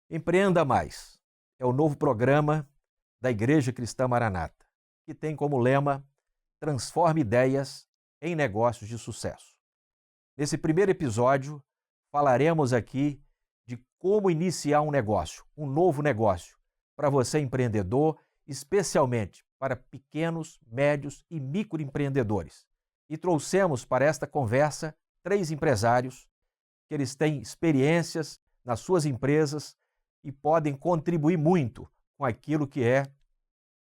Empreenda Mais é o novo programa da Igreja Cristã Maranata, que tem como lema Transforme ideias em negócios de sucesso. Nesse primeiro episódio, falaremos aqui de como iniciar um negócio, um novo negócio, para você empreendedor, especialmente para pequenos, médios e microempreendedores. E trouxemos para esta conversa 3 empresários que eles têm experiências nas suas empresas e podem contribuir muito com aquilo que é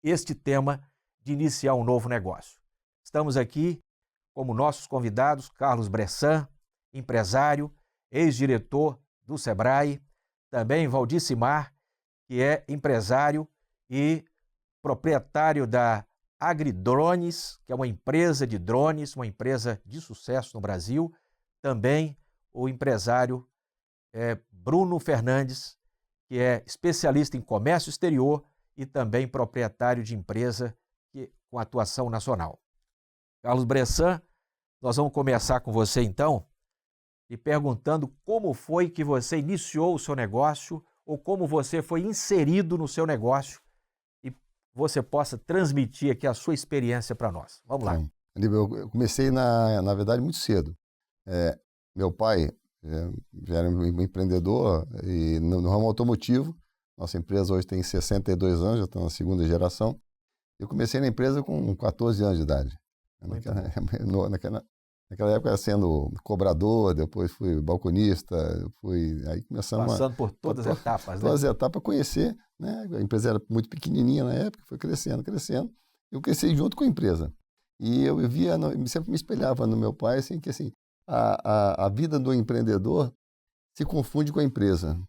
este tema de iniciar um novo negócio. Estamos aqui como nossos convidados, Carlos Bressan, empresário, ex-diretor do Sebrae, também Valdicimar, que é empresário e proprietário da Agridrones, que é uma empresa de drones, uma empresa de sucesso no Brasil, também o empresário Bruno Fernandes, que é especialista em comércio exterior e também proprietário de empresa com atuação nacional. Carlos Bressan, nós vamos começar com você então, e perguntando como foi que você iniciou o seu negócio ou como você foi inserido no seu negócio e você possa transmitir aqui a sua experiência para nós. Vamos lá. Eu comecei, na verdade, muito cedo. Meu pai já era um empreendedor e no ramo automotivo. Nossa empresa hoje tem 62 anos, já estou na segunda geração. Eu comecei na empresa com 14 anos de idade. Naquela época sendo cobrador, depois fui balconista, aí começamos passando por todas as etapas, todas as etapas, conhecer, né? A empresa era muito pequenininha na época, foi crescendo. Eu cresci junto com a empresa. E eu sempre me espelhava no meu pai, assim, que assim, a vida do empreendedor se confunde com a empresa.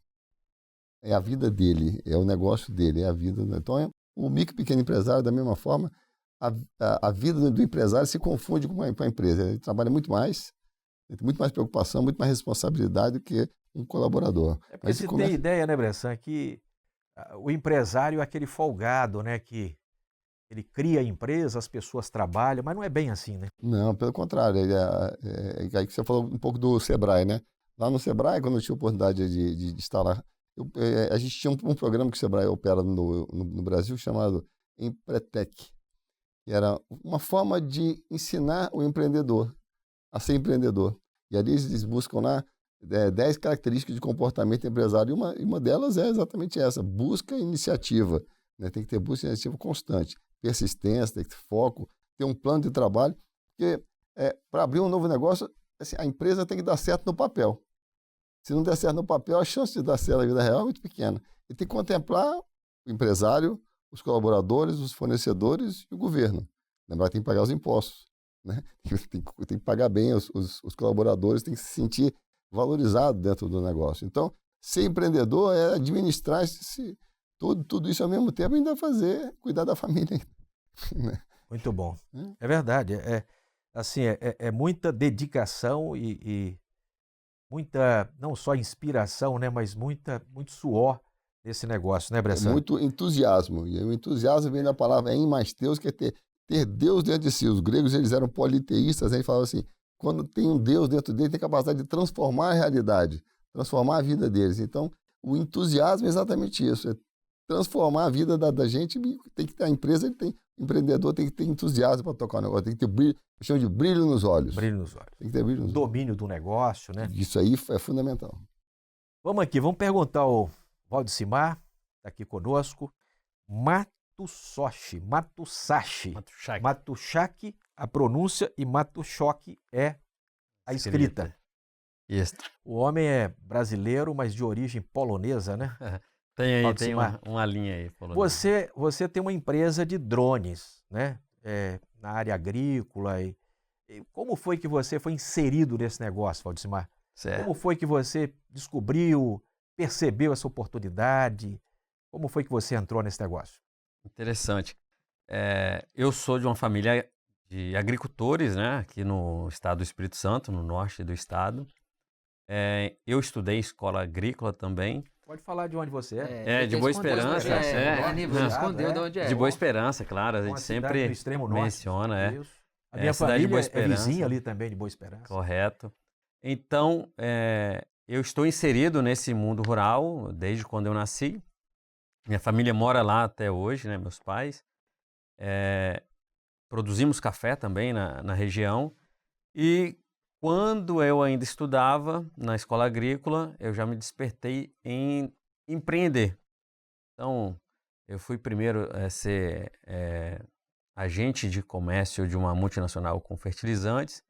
É a vida dele, é o negócio dele, é a vida. Então, o micro e pequeno empresário, da mesma forma, a vida do empresário se confunde com a empresa. Ele trabalha muito mais, tem muito mais preocupação, muito mais responsabilidade do que um colaborador. É porque você tem ideia, né, Bressan, que o empresário é aquele folgado, né, que ele cria a empresa, as pessoas trabalham, mas não é bem assim, né? Não, pelo contrário. Aí que você falou um pouco do Sebrae, né? Lá no Sebrae, quando eu tive a oportunidade de estar lá, a gente tinha um programa que o Sebrae opera no Brasil chamado Empretec, que era uma forma de ensinar o empreendedor a ser empreendedor. E ali eles buscam lá 10 características de comportamento empresário, e uma delas é exatamente essa: busca e iniciativa. Né? Tem que ter busca e iniciativa constante, persistência, tem que ter foco, ter um plano de trabalho, porque para abrir um novo negócio, assim, a empresa tem que dar certo no papel. Se não der certo no papel, a chance de dar certo na vida real é muito pequena. E tem que contemplar o empresário, os colaboradores, os fornecedores e o governo. Lembrar que tem que pagar os impostos. Né? Tem que pagar bem os colaboradores, tem que se sentir valorizado dentro do negócio. Então, ser empreendedor é administrar tudo isso ao mesmo tempo e ainda cuidar da família. Né? Muito bom. É verdade. É muita dedicação e muita, não só inspiração, né, mas muito suor nesse negócio, né, Bressan? Muito entusiasmo. E o entusiasmo vem da palavra em mais Deus, que é ter Deus dentro de si. Os gregos, eles eram politeístas, eles falavam assim: quando tem um Deus dentro dele, tem capacidade de transformar a realidade, transformar a vida deles. Então, o entusiasmo é exatamente isso, é transformar a vida da gente. Tem que ter a empresa, o empreendedor tem que ter entusiasmo para tocar o negócio, tem que ter brilho, eu chamo de brilho nos olhos. Brilho nos olhos. Tem que ter brilho nos domínio do negócio, né? Isso aí é fundamental. Vamos perguntar ao Valdicimar, está aqui conosco, Matusashi, a pronúncia, e Matuchoque é a escrita. Isso. O homem é brasileiro, mas de origem polonesa, né? Tem uma linha aí. Polonesa. Você tem uma empresa de drones, né? Na área agrícola. E como foi que você foi inserido nesse negócio, Valdicimar? Certo. Como foi que você descobriu, percebeu essa oportunidade? Como foi que você entrou nesse negócio? Interessante. Eu sou de uma família de agricultores, né, aqui no estado do Espírito Santo, no norte do estado. Eu estudei em escola agrícola também Pode falar de onde você é. De Boa Esperança. Aníbal, escondeu de onde é. De Boa Esperança, claro. A gente Uma cidade sempre no extremo norte. menciona. Isso. A minha cidade de Boa família é Esperança. vizinha ali também de Boa Esperança. Correto. Então, eu estou inserido nesse mundo rural desde quando eu nasci. Minha família mora lá até hoje, né? Meus pais. Produzimos café também na região. E quando eu ainda estudava na escola agrícola, eu já me despertei em empreender. Então, eu fui primeiro ser agente de comércio de uma multinacional com fertilizantes.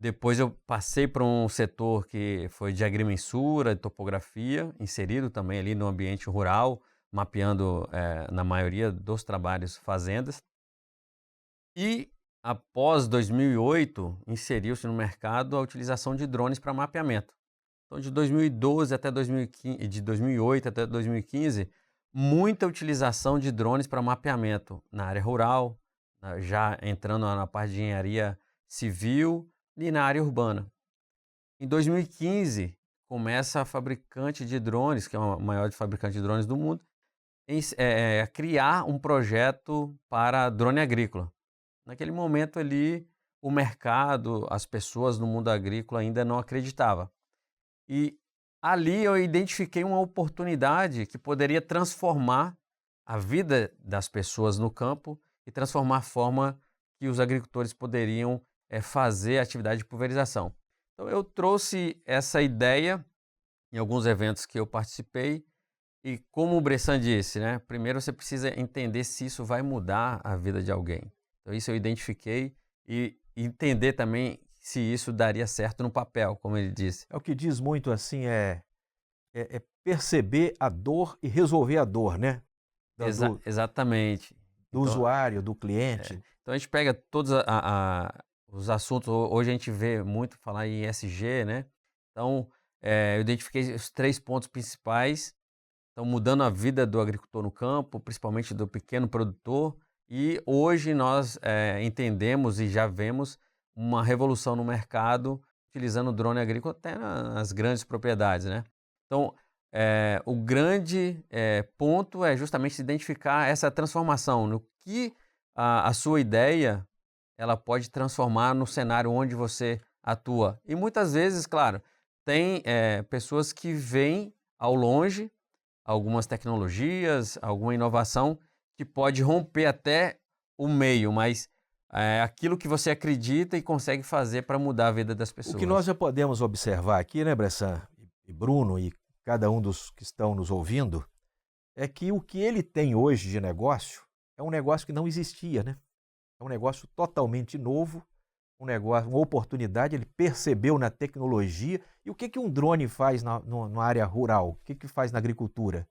Depois eu passei para um setor que foi de agrimensura, de topografia, inserido também ali no ambiente rural, mapeando, na maioria dos trabalhos, fazendas. E após 2008, inseriu-se no mercado a utilização de drones para mapeamento. Então, de 2012 até 2015, de 2008 até 2015, muita utilização de drones para mapeamento na área rural, já entrando na parte de engenharia civil e na área urbana. Em 2015, começa a fabricante de drones, que é a maior fabricante de drones do mundo, a criar um projeto para drone agrícola. Naquele momento ali, o mercado, as pessoas no mundo agrícola ainda não acreditavam. E ali eu identifiquei uma oportunidade que poderia transformar a vida das pessoas no campo e transformar a forma que os agricultores poderiam fazer a atividade de pulverização. Então eu trouxe essa ideia em alguns eventos que eu participei e, como o Bressan disse, né, primeiro você precisa entender se isso vai mudar a vida de alguém. Então isso eu identifiquei e entender também se isso daria certo no papel, como ele disse. É o que diz muito assim, é perceber a dor e resolver a dor, né? Exatamente. Do usuário, do cliente. Então a gente pega todos os assuntos, hoje a gente vê muito falar em ESG, né? Então eu identifiquei os 3 pontos principais, estão mudando a vida do agricultor no campo, principalmente do pequeno produtor, e hoje nós entendemos e já vemos uma revolução no mercado utilizando o drone agrícola até nas grandes propriedades, né? Então, o grande ponto é justamente identificar essa transformação, no que a sua ideia ela pode transformar no cenário onde você atua. E muitas vezes, claro, tem pessoas que veem ao longe algumas tecnologias, alguma inovação que pode romper até o meio, mas aquilo que você acredita e consegue fazer para mudar a vida das pessoas. O que nós já podemos observar aqui, né, Bressan e Bruno e cada um dos que estão nos ouvindo, é que o que ele tem hoje de negócio é um negócio que não existia, né? É um negócio totalmente novo, um negócio, uma oportunidade, ele percebeu na tecnologia. E o que um drone faz na área rural? O que faz na agricultura?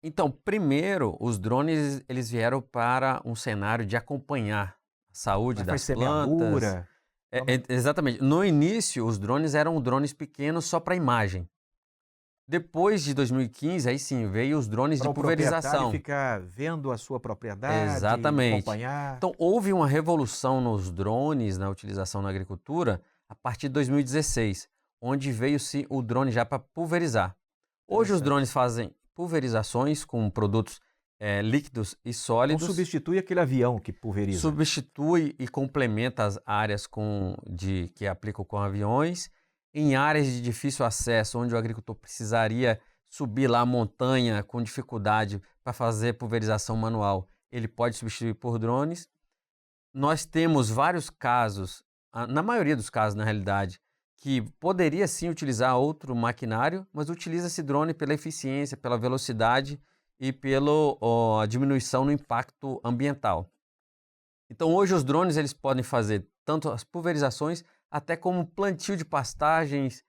Então, primeiro, os drones eles vieram para um cenário de acompanhar a saúde das plantas. Exatamente. No início, os drones eram drones pequenos só para imagem. Depois de 2015, aí sim, veio os drones de pulverização. Para ficar vendo a sua propriedade, exatamente. Acompanhar. Então, houve uma revolução nos drones, na utilização na agricultura, a partir de 2016, onde veio-se o drone já para pulverizar. Hoje os drones fazem pulverizações com produtos líquidos e sólidos. Não substitui aquele avião que pulveriza. Substitui e complementa as áreas que aplicam com aviões. Em áreas de difícil acesso, onde o agricultor precisaria subir lá a montanha com dificuldade para fazer pulverização manual, ele pode substituir por drones. Nós temos vários casos, na maioria dos casos, na realidade, que poderia sim utilizar outro maquinário, mas utiliza esse drone pela eficiência, pela velocidade e pela diminuição no impacto ambiental. Então hoje os drones eles podem fazer tanto as pulverizações até como plantio de pastagens,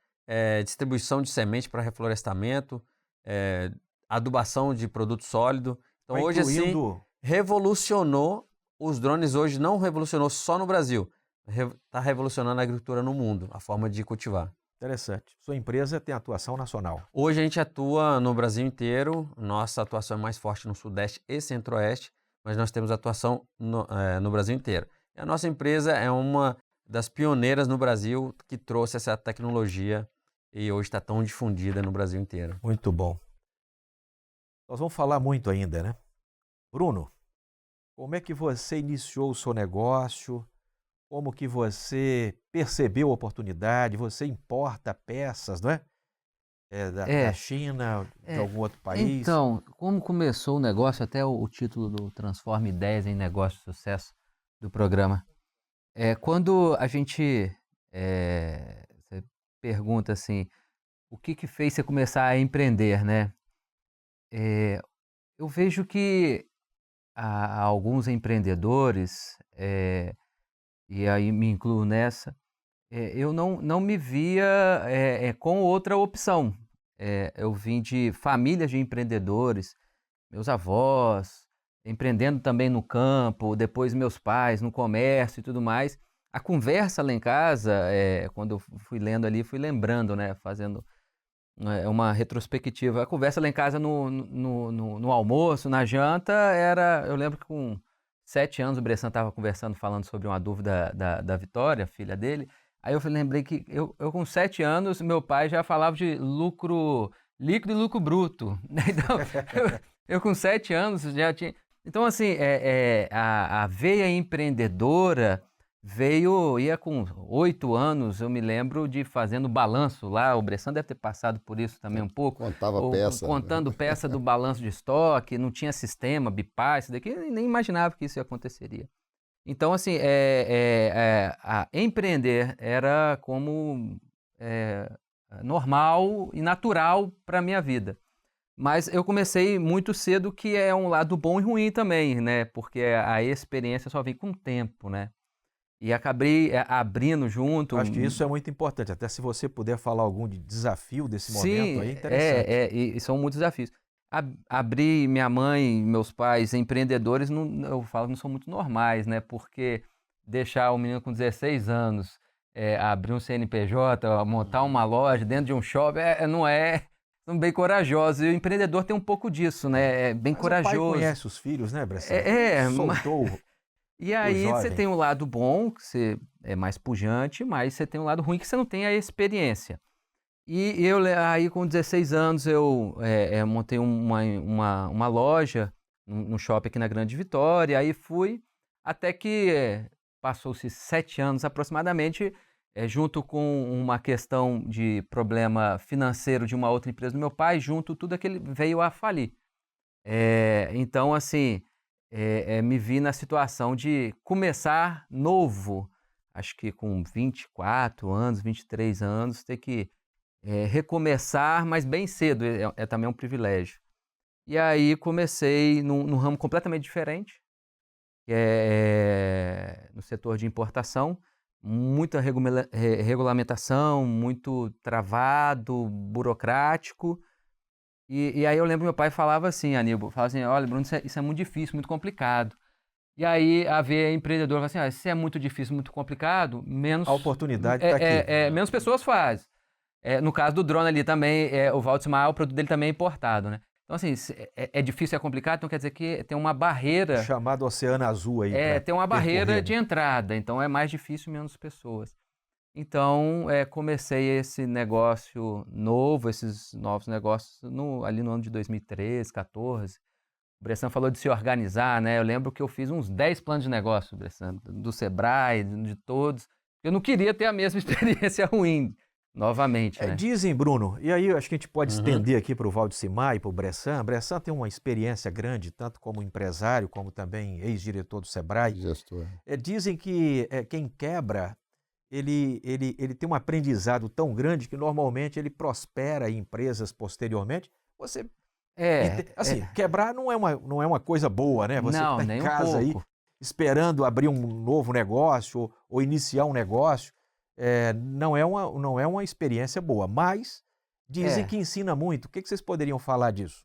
distribuição de semente para reflorestamento, adubação de produto sólido. Então hoje assim revolucionou, os drones hoje não revolucionou só no Brasil, está revolucionando a agricultura no mundo, a forma de cultivar. Interessante. Sua empresa tem atuação nacional. Hoje a gente atua no Brasil inteiro, nossa atuação é mais forte no Sudeste e Centro-Oeste, mas nós temos atuação no Brasil inteiro. E a nossa empresa é uma das pioneiras no Brasil que trouxe essa tecnologia e hoje está tão difundida no Brasil inteiro. Muito bom. Nós vamos falar muito ainda, né? Bruno, como é que você iniciou o seu negócio? Como que você percebeu a oportunidade? Você importa peças, não é? Da É, China, de é. algum outro país? Então, como começou o negócio, até o título do Transforme Ideias em Negócio de Sucesso do programa. Quando a gente você pergunta assim, o que que fez você começar a empreender, né? É, eu vejo que há alguns empreendedores, e aí me incluo nessa, eu não me via com outra opção. Eu vim de famílias de empreendedores, meus avós, empreendendo também no campo, depois meus pais no comércio e tudo mais. A conversa lá em casa, quando eu fui lendo ali, fui lembrando, né, fazendo uma retrospectiva. A conversa lá em casa no almoço, na janta, eu lembro que com 7 anos o Bressan estava conversando, falando sobre uma dúvida da Vitória, filha dele. Aí eu lembrei que eu com 7 anos, meu pai já falava de lucro líquido e lucro bruto. Então, eu com 7 anos já tinha. Então, assim, a veia empreendedora ia com 8 anos, eu me lembro de fazendo balanço lá, o Bressan deve ter passado por isso também um pouco, Contava ou peça. contando peça do balanço de estoque, não tinha sistema, BIPAR, isso daqui, eu nem imaginava que isso aconteceria. Então, assim, empreender era como normal e natural para a minha vida. Mas eu comecei muito cedo, que é um lado bom e ruim também, né? Porque a experiência só vem com o tempo, né? E acabei abrindo junto. Eu acho que isso é muito importante. Até se você puder falar algum de desafio desse momento Sim, aí, é interessante. e são muitos desafios. Abrir minha mãe, meus pais, empreendedores, não, eu falo que não são muito normais, né? Porque deixar um menino com 16 anos abrir um CNPJ, montar uma loja dentro de um shopping, são bem corajosos. E o empreendedor tem um pouco disso, né? É bem Mas o pai corajoso. conhece os filhos, né, Bressan? Mas Soltou E o aí você jovem. tem um lado bom, que você é mais pujante, mas você tem um lado ruim que você não tem a experiência. E aí com 16 anos eu montei uma loja num shopping aqui na Grande Vitória, aí fui até que passou-se 7 anos aproximadamente, junto com uma questão de problema financeiro de uma outra empresa do meu pai, junto tudo aquele veio a falir. Então, assim, me vi na situação de começar novo, acho que com 24 anos, 23 anos, ter que recomeçar, mas bem cedo, é também um privilégio. E aí comecei num ramo completamente diferente, que é no setor de importação, muita regulamentação, muito travado, burocrático. E aí eu lembro que meu pai falava assim, Aníbal, falava assim, olha, Bruno, isso é muito difícil, muito complicado. E aí a veia empreendedora fala assim, ah, se é muito difícil, muito complicado, A oportunidade está aqui. menos pessoas fazem. No caso do drone ali também, o Valdismar, o produto dele também é importado, né? Então assim, é difícil, é complicado, então quer dizer que tem uma barreira. Chamado Oceano Azul aí para Tem uma barreira percorrer, de né? entrada, então é mais difícil, menos pessoas. Então, comecei esse negócio novo, esses novos negócios, ali no ano de 2013, 14. O Bressan falou de se organizar, né? Eu lembro que eu fiz uns 10 planos de negócio, Bressan, do Sebrae, de todos. Eu não queria ter a mesma experiência ruim, novamente, né? Dizem, Bruno, e aí eu acho que a gente pode Uhum. estender aqui para o Valdicimar e para o Bressan. Bressan tem uma experiência grande, tanto como empresário, como também ex-diretor do Sebrae. Gestor. Dizem que quem quebra, ele tem um aprendizado tão grande que normalmente ele prospera em empresas posteriormente. Você, assim, quebrar não é uma coisa boa, né? Você que Não, está em nem um casa aí, pouco. esperando abrir um novo negócio ou iniciar um negócio, não é uma experiência boa, mas dizem que ensina muito. O que vocês poderiam falar disso?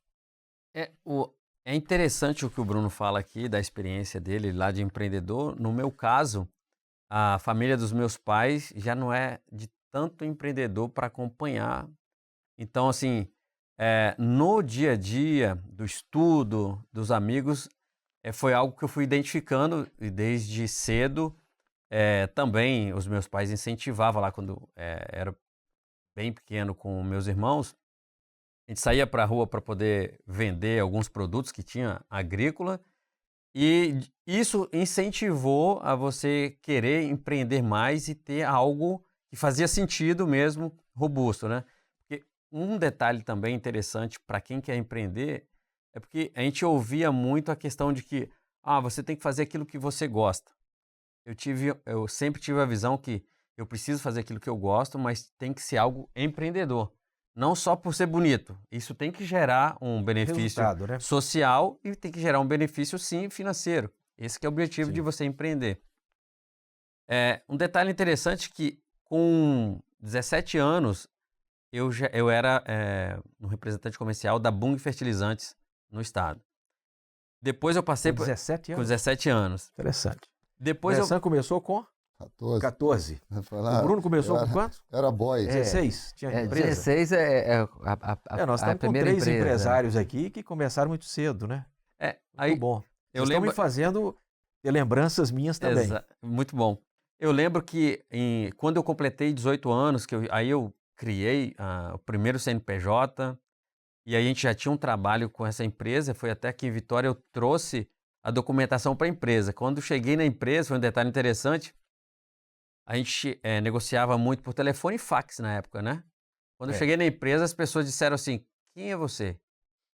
É interessante o que o Bruno fala aqui, da experiência dele lá de empreendedor. No meu caso, a família dos meus pais já não é de tanto empreendedor para acompanhar. Então, assim, no dia a dia do estudo, dos amigos, foi algo que eu fui identificando e desde cedo. Também os meus pais incentivavam lá quando era bem pequeno com meus irmãos. A gente saía para a rua para poder vender alguns produtos que tinha agrícola e isso incentivou a você querer empreender mais e ter algo que fazia sentido mesmo, robusto, né? Porque um detalhe também interessante para quem quer empreender é porque a gente ouvia muito a questão de que você tem que fazer aquilo que você gosta. Eu sempre tive a visão que eu preciso fazer aquilo que eu gosto, mas tem que ser algo empreendedor. Não só por ser bonito. Isso tem que gerar um benefício Resultado, né? social e tem que gerar um benefício, sim, financeiro. Esse que é o objetivo de você empreender. Um detalhe interessante que com 17 anos eu era um representante comercial da Bunge Fertilizantes no estado. Depois eu passei Com 17 com anos? 17 anos. Interessante. Depois Sam começou com 14. 14. O Bruno começou com quanto? Era boy. 16? Tinha empresa? 16 Nós a estamos com primeira 3 empresa. empresários aqui que começaram muito cedo, né? Aí, Muito bom. eu Vocês estão lembro... me fazendo ter lembranças minhas também. Muito bom. Eu lembro que quando eu completei 18 anos, aí eu criei o primeiro CNPJ, e aí a gente já tinha um trabalho com essa empresa, foi até que em Vitória eu trouxe a documentação para a empresa. Quando cheguei na empresa, foi um detalhe interessante, a gente negociava muito por telefone e fax na época, né? Quando eu cheguei na empresa, as pessoas disseram assim, quem é você?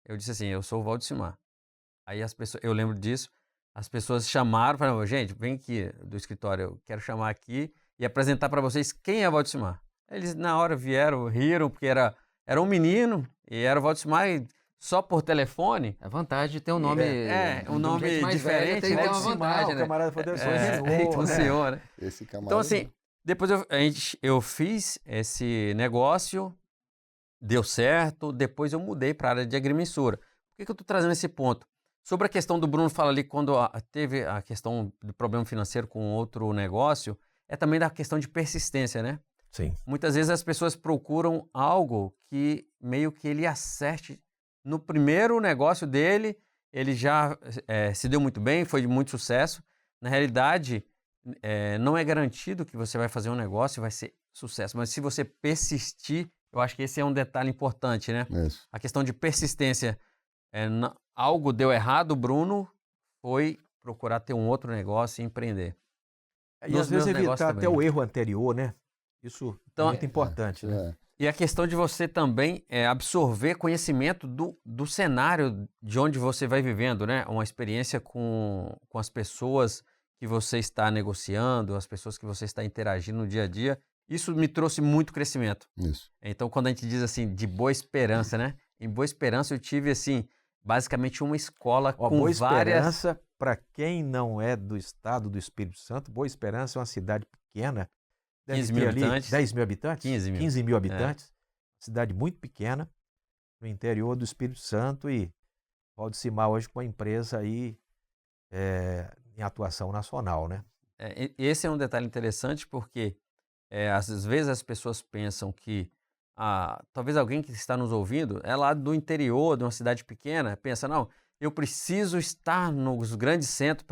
Eu disse assim, eu sou o Valdecimar. Aí eu lembro disso, as pessoas chamaram, falaram, gente, vem aqui do escritório, eu quero chamar aqui e apresentar para vocês quem é o Valdecimar. Eles na hora vieram, riram, porque era um menino e era o Valdecimar e só por telefone. A vantagem de ter um nome, um nome mais diferente, velha, tem uma vantagem, o né? camarada foi sonhou, o senhor, né? Esse camarada. Então assim, depois eu fiz esse negócio, deu certo, depois eu mudei para a área de agrimensura. Por que eu estou trazendo esse ponto? Sobre a questão do Bruno fala ali, quando teve a questão do problema financeiro com outro negócio, é também da questão de persistência, né? Sim. Muitas vezes as pessoas procuram algo que meio que ele acerte no primeiro negócio dele, ele já se deu muito bem, foi de muito sucesso. Na realidade, não é garantido que você vai fazer um negócio e vai ser sucesso, mas se você persistir, eu acho que esse é um detalhe importante, né? Isso. A questão de persistência. Algo deu errado, o Bruno foi procurar ter um outro negócio e empreender. E às vezes evitar até o erro anterior, né? Isso é muito importante, né? E a questão de você também absorver conhecimento do cenário de onde você vai vivendo, né? Uma experiência com as pessoas que você está negociando, as pessoas que você está interagindo no dia a dia. Isso me trouxe muito crescimento. Isso. Então, quando a gente diz assim, de Boa Esperança, né? Em Boa Esperança eu tive, assim, basicamente uma escola com Boa várias... Esperança, para quem não é do estado do Espírito Santo, Boa Esperança é uma cidade pequena. 15 mil habitantes. 10 mil habitantes? 15 mil. Habitantes. Cidade muito pequena, no interior do Espírito Santo, e Valdecimar hoje com a empresa aí em atuação nacional, né? Esse é um detalhe interessante porque às vezes as pessoas pensam que talvez alguém que está nos ouvindo é lá do interior, de uma cidade pequena, pensa, não, eu preciso estar nos grandes centros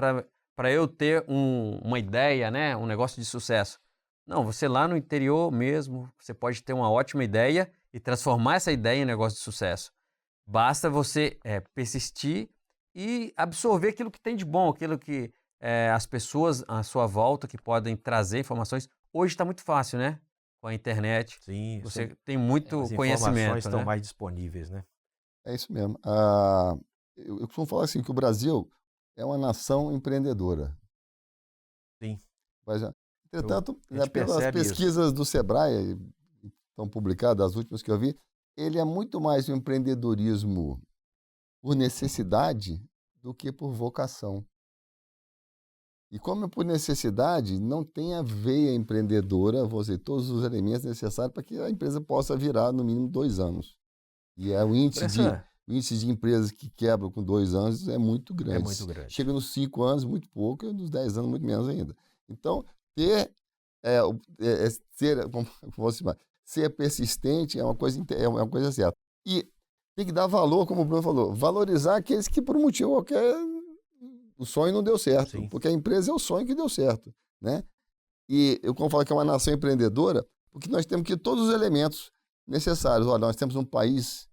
para eu ter uma ideia, né, um negócio de sucesso. Não, você lá no interior mesmo, você pode ter uma ótima ideia e transformar essa ideia em negócio de sucesso. Basta você persistir e absorver aquilo que tem de bom, aquilo que as pessoas à sua volta que podem trazer informações. Hoje está muito fácil, né? Com a internet. Sim. Você tem muito as conhecimento. Informações estão né? mais disponíveis, né? É isso mesmo. Eu costumo falar assim, que o Brasil é uma nação empreendedora. Sim. Mas, entretanto, pelas pesquisas pesquisas do Sebrae, estão publicadas, as últimas que eu vi, ele é muito mais um empreendedorismo por necessidade do que por vocação. E como é por necessidade, não tem a veia empreendedora, todos os elementos necessários para que a empresa possa virar no mínimo 2 anos. E o índice de empresas que quebram com 2 anos é muito grande. É muito grande. Chega nos 5 anos, muito pouco, e nos 10 anos, muito menos ainda. Então, ser persistente é uma coisa certa. E tem que dar valor, como o Bruno falou, valorizar aqueles que por um motivo qualquer o sonho não deu certo. Sim. Porque a empresa é o sonho que deu certo, né? E eu como falo que é uma nação empreendedora, porque nós temos que todos os elementos necessários. Olha, nós temos um país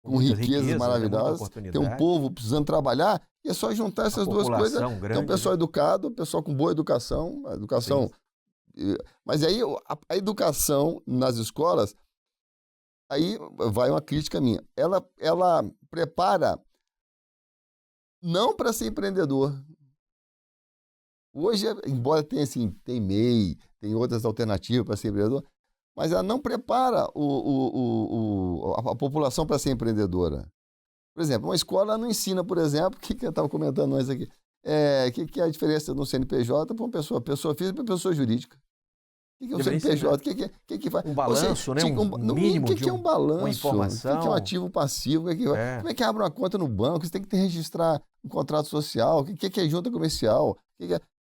com riquezas muita maravilhosas, tem um oportunidade. povo precisando trabalhar, e é só juntar essas duas coisas. População Tem um grande, pessoal educado, um pessoal com boa educação, a educação. Mas aí a educação nas escolas, aí vai uma crítica minha. Ela prepara não para ser empreendedor. Hoje, embora tenha assim, tem MEI, tem outras alternativas para ser empreendedor, mas ela não prepara a população para ser empreendedora. Por exemplo, uma escola não ensina, por exemplo, o que eu estava comentando antes aqui, que é a diferença no CNPJ para uma pessoa física para pessoa jurídica. O que é o CNPJ? O que faz? Um balanço, né? No mínimo o que é um balanço? Uma informação. O que é um ativo passivo? Como é que abre uma conta no banco? Você tem que registrar um contrato social. O que é junta comercial?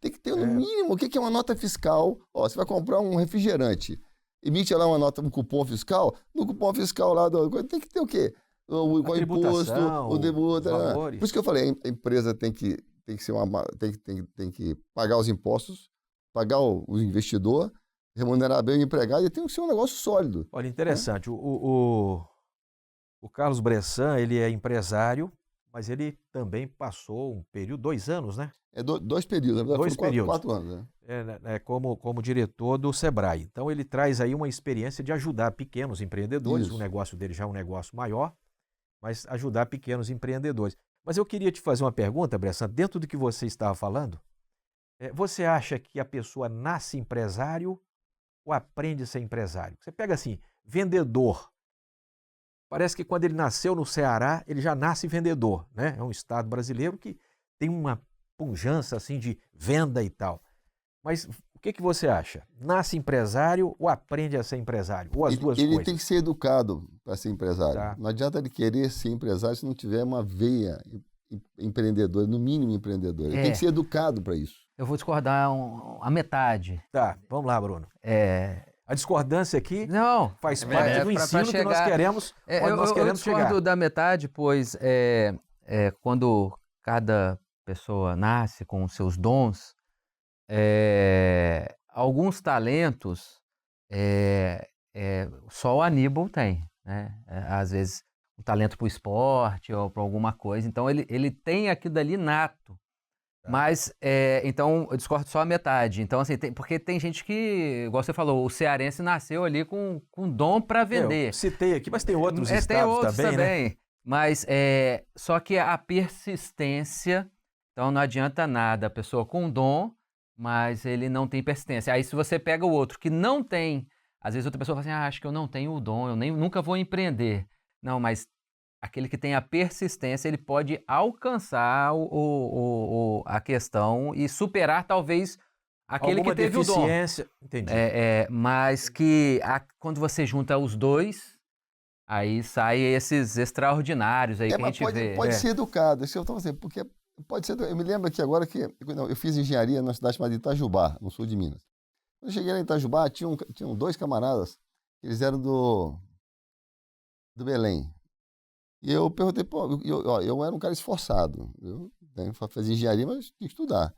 Tem que ter, no mínimo, o que é uma nota fiscal? Ó, você vai comprar um refrigerante, emite lá uma nota, um cupom fiscal. No cupom fiscal lá tem que ter o quê? O imposto, o tributo. Por isso que eu falei, a empresa tem que pagar os impostos, pagar o investidor, remunerar bem o empregado, e tem que ser um negócio sólido. Olha, interessante. O Carlos Bressan, ele é empresário, mas ele também passou um período, 2 anos, né? Dois períodos, na verdade, foram 4 anos. Né? Como diretor do Sebrae. Então, ele traz aí uma experiência de ajudar pequenos empreendedores. Isso. O negócio dele já é um negócio maior, mas ajudar pequenos empreendedores. Mas eu queria te fazer uma pergunta, Bressan, dentro do que você estava falando, você acha que a pessoa nasce empresário ou aprende a ser empresário? Você pega assim, vendedor. Parece que quando ele nasceu no Ceará, ele já nasce vendedor, né? É um estado brasileiro que tem uma pujança assim de venda e tal. Mas o que você acha? Nasce empresário ou aprende a ser empresário? Ou as duas coisas? Ele tem que ser educado para ser empresário. Tá. Não adianta ele querer ser empresário se não tiver uma veia empreendedora, no mínimo empreendedora. Ele tem que ser educado para isso. Eu vou discordar a metade. Tá, vamos lá, Bruno. A discordância aqui Não, faz parte do ensino que nós queremos, onde nós queremos chegar. Eu discordo da metade, pois quando cada pessoa nasce com os seus dons, alguns talentos só o Aníbal tem, né? Às vezes um talento para o esporte ou para alguma coisa, então ele tem aquilo dali nato. Mas, então, eu discordo só a metade. Então, assim, porque tem gente que, igual você falou, o cearense nasceu ali com dom para vender. Eu citei aqui, mas tem outros estados também, né? Mas, só que a persistência, então não adianta nada a pessoa com dom, mas ele não tem persistência. Aí, se você pega o outro que não tem, às vezes outra pessoa fala assim, acho que eu não tenho o dom, nunca vou empreender. Não, mas aquele que tem a persistência, ele pode alcançar a questão e superar, talvez, aquele que teve o dom. Entendi. Mas que quando você junta os dois, aí saem esses extraordinários aí que a gente vê. Pode ser educado, isso que eu estou fazendo, porque pode ser. Eu me lembro aqui agora que eu fiz engenharia na cidade chamada Itajubá, no sul de Minas. Quando eu cheguei lá em Itajubá, tinham 2 camaradas, eles eram do Belém. E eu perguntei, eu era um cara esforçado, eu fazia engenharia, mas tinha que estudar.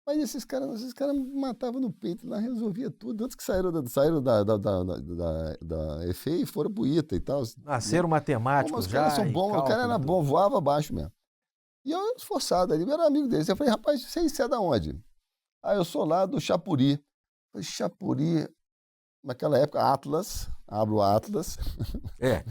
Mas esses caras me matavam no peito, lá resolvia tudo. Antes que saíram da EFE e foram pro ITA e tal. Nasceram matemáticos já. Os caras são bons, o cara era bom, voava abaixo mesmo. E eu esforçado ali, eu era amigo deles. Eu falei, rapaz, você é da onde? Eu sou lá do Chapuri. Eu falei, Chapuri, naquela época, Atlas, abro o Atlas.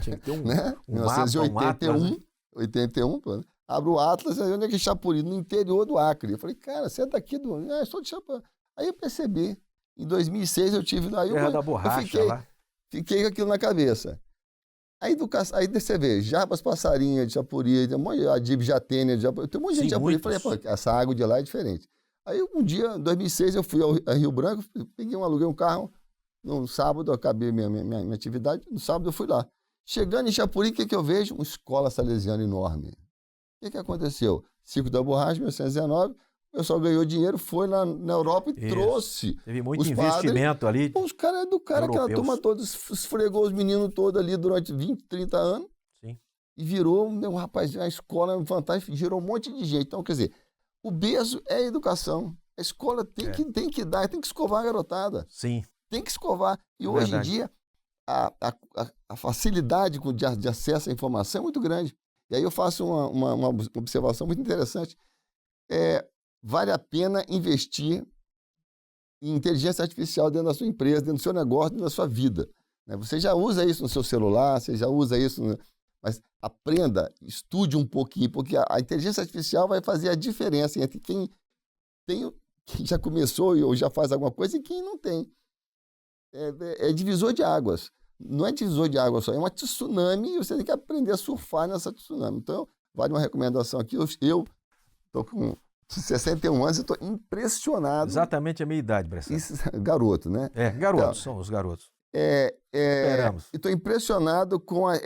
Tinha que ter né? 1981, abro o Atlas, onde é que é Chapuri? No interior do Acre. Eu falei, cara, você é daqui do... eu sou de Chapuri. Aí eu percebi, em 2006 eu tive... Terra da borracha lá. Fiquei com aquilo na cabeça. Aí você vê, Jarbas Passarinha de Chapuri, a Dib Jatênia de Chapuri, tem um monte de gente de Chapuri. Eu falei, pô, essa água de lá é diferente. Aí um dia, em 2006, eu fui a Rio Branco, aluguei um carro. No sábado, eu acabei minha atividade. No sábado, eu fui lá. Chegando em Chapuri, o que eu vejo? Uma escola salesiana enorme. O que aconteceu? Ciclo da Borracha, 1919. O pessoal ganhou dinheiro, foi lá na Europa e trouxe. Teve muito investimento ali. Os caras educaram aquela turma toda, esfregou os meninos todos ali durante 20, 30 anos. Sim. E virou, rapaz, a escola fantástica, gerou um monte de gente. Então, quer dizer, o berço é a educação. A escola tem que dar, tem que escovar a garotada. Sim. Tem que escovar. E hoje em dia, a facilidade de acesso à informação é muito grande. E aí eu faço uma observação muito interessante. Vale a pena investir em inteligência artificial dentro da sua empresa, dentro do seu negócio, dentro da sua vida. Né? Você já usa isso no seu celular, você já usa isso... Mas aprenda, estude um pouquinho, porque a inteligência artificial vai fazer a diferença entre quem já começou ou já faz alguma coisa e quem não tem. É divisor de águas. Não é divisor de águas só, é uma tsunami e você tem que aprender a surfar nessa tsunami. Então, vale uma recomendação aqui. Eu estou com 61 anos e estou impressionado. Exatamente a minha idade, Bressan. Garoto, né? Garotos, são os garotos. Esperamos. Estou impressionado com a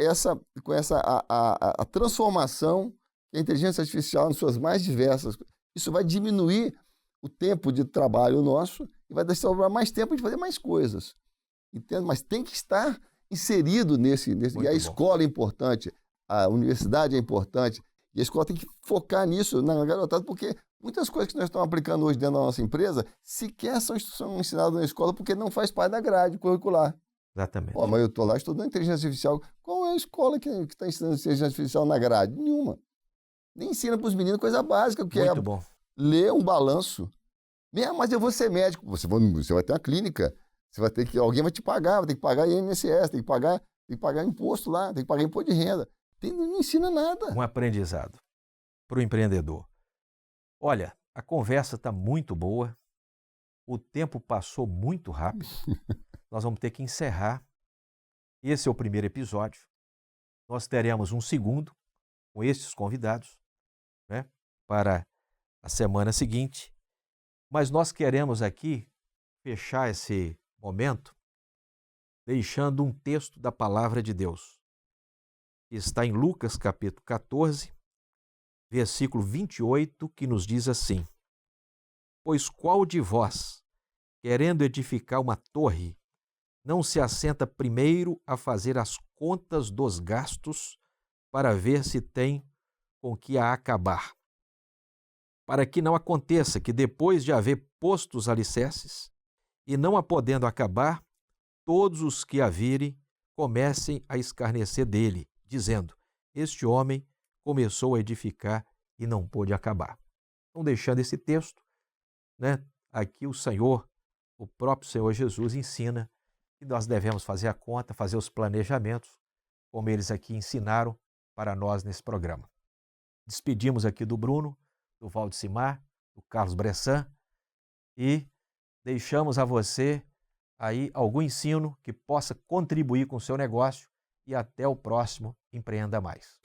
transformação que a inteligência artificial nas suas mais diversas. Isso vai diminuir o tempo de trabalho nosso e vai sobrar mais tempo de fazer mais coisas. Entende? Mas tem que estar inserido nesse. E a escola é importante, a universidade é importante, e a escola tem que focar nisso, na garotada, porque muitas coisas que nós estamos aplicando hoje dentro da nossa empresa sequer são ensinadas na escola porque não faz parte da grade curricular. Exatamente. Mas eu estou lá estudando inteligência artificial. Qual é a escola que está ensinando inteligência artificial na grade? Nenhuma. Nem ensina para os meninos coisa básica, que Muito bom. Ler um balanço. Mas eu vou ser médico. Você vai ter uma clínica. Alguém vai te pagar, vai ter que pagar INSS, tem que pagar imposto lá, tem que pagar imposto de renda. Não ensina nada. Um aprendizado para o empreendedor. Olha, a conversa está muito boa, o tempo passou muito rápido, nós vamos ter que encerrar. Esse é o primeiro episódio. Nós teremos um segundo com estes convidados, né, para a semana seguinte. Mas nós queremos aqui fechar esse momento deixando um texto da palavra de Deus. Está em Lucas capítulo 14, versículo 28, que nos diz assim: Pois qual de vós, querendo edificar uma torre, não se assenta primeiro a fazer as contas dos gastos para ver se tem com que a acabar? Para que não aconteça que depois de haver posto os alicerces, e não a podendo acabar, todos os que a virem comecem a escarnecer dele, dizendo: Este homem começou a edificar e não pôde acabar. Então, deixando esse texto, né, aqui o próprio Senhor Jesus ensina que nós devemos fazer a conta, fazer os planejamentos, como eles aqui ensinaram para nós nesse programa. Despedimos aqui do Bruno, do Valdecimar, do Carlos Bressan, e deixamos a você aí algum ensino que possa contribuir com o seu negócio, e até o próximo Empreenda Mais.